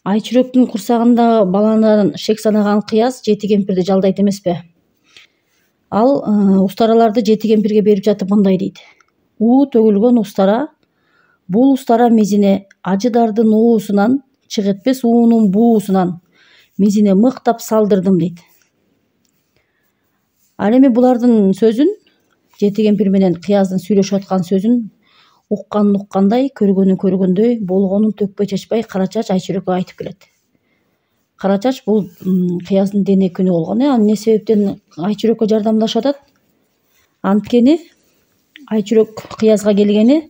Айчүрөктүн курсагында баландан шек санаган кыяз жети кемпирди жалдайт эмеспи? Ал устараларды жети кемпирге берип жатып мындай дейт: уу төгүлгөн устара, бул устара мизине ажыдардын уусунан, чыгытпес уунун буусунан мизине мыктап салдырдым дейт. Ал эми булардын сөзүн, жети кемпир менен кыяздын сүйлөшүп аткан сөзүн уккандай, көргөнүн көргөндөй, болгонун төкпөй чачпай Кара Чач Айчүрөккө айтып келет. Кара Чач бул кыяздын дене күнү болгон. Ал эмне себептен Айчүрөккө жардамдашып атат? Анткени Айчүрөк кыязга келгени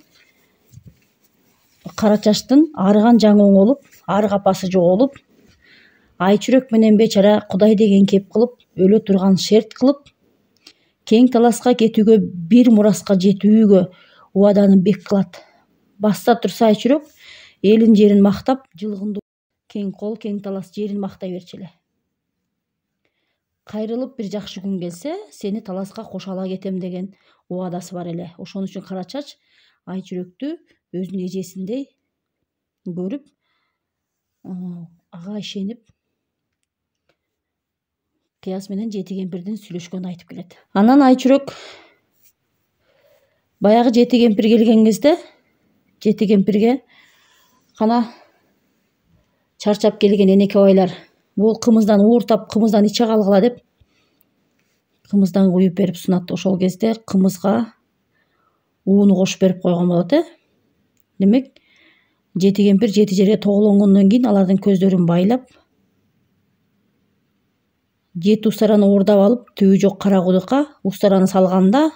Кара Чачтын арыган жаңы оңолуп, арык апасы жоголуп, Айчүрөк менен бечара Кудай деген кеп кылып, өлө турган шерт кылып, кең таласка кетүүгө, бир мураска жетүүгө убаданы бек кылат. Басса турса Айчүрөк элин жерин мактап, жылгындуу кең кол, кең талас жерин мактай берчү эле. Кайрылып бир жакшы күн келсе, сени таласка кошо ала кетем деген убадасы бар эле. Ошон үчүн Кара Чач Айчүрөктү өзүнүн эжесиндей көрүп, ага ишенип, кыяз менен жети кемпирдин сүйлөшкөнүн айтып келет. Анан Айчүрөк баягы жети кемпир келген кезде, жети кемпирге: кана чарчап келген энеке байлар, бул кымыздан ууртап, кымыздан иче калгыла деп кымыздан куюп берип сунат. Ошол кезде кымызга ууну кошуп берип койгон болот. Демек, жети кемпир жети жерге тоголонгондон кийин алардын көздөрүн байлап, жети устараны уурдап алып, түбү жок кара кудукка устараны салганда,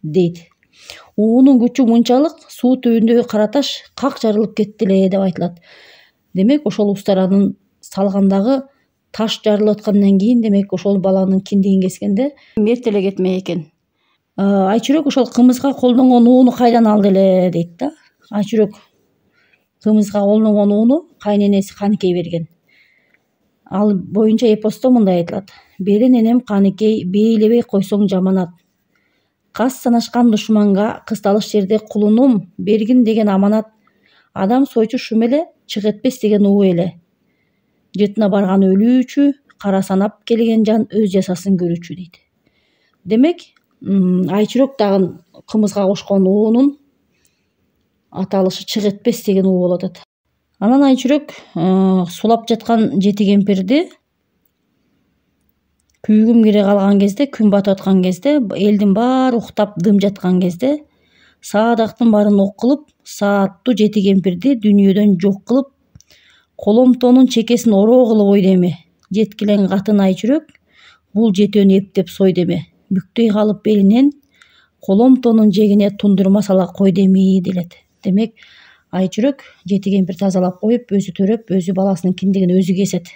дейт, уунун күчү мынчалык, суу түбүндөгү кара таш как жарылып кетти эле деп айтылат. Демек, ошол устаранын салгандагы таш жарылып аткандан кийин, демек, ошол баланын киндигин кескенде мерт эле кетмек экен. Айчүрөк ошол кымызга колдонгон ууну кайдан алды эле дейт да. Айчүрөк кымызга колдонгон ууну кайненеси Каныкей берген. Ал боюнча эпоста мындай айтылат: бери ненем Каныкей, бейлебей койсоң жаманат. Кас санашкан душманга кысталыш жерде кулунум, бергин деген аманат. Адам сойчу шум эле, чык этпес деген уу эле. Жытына барган өлүүчү, кара санап келген жан өз жазасын көрүүчү дейт. Демек, Айчүрөк дагы кымызга кошкон уунун аталышы чык этпес деген уу болуп атат. Анан Айчүрөк сулап жаткан жети кемпирди күйгүм кире калган кезде, күн батып аткан кезде, элдин баары уктап дым жаткан кезде, саадактын баарын ок кылып, сааттуу жети кемпирди дүйнөдөн жок кылып, коломтонун чекесин ороо кылып ойду эми. Жеткилең катын Айчүрөк бул жетөөнү эптеп сойду эми. Бүктөй калып белинен, коломтонун жегине тундурма сала койду эми делет. Демек, Айчүрөк жети кемпирди тазалап коюп, өзү төрөп, өзү баласынын киндигин өзү кесет.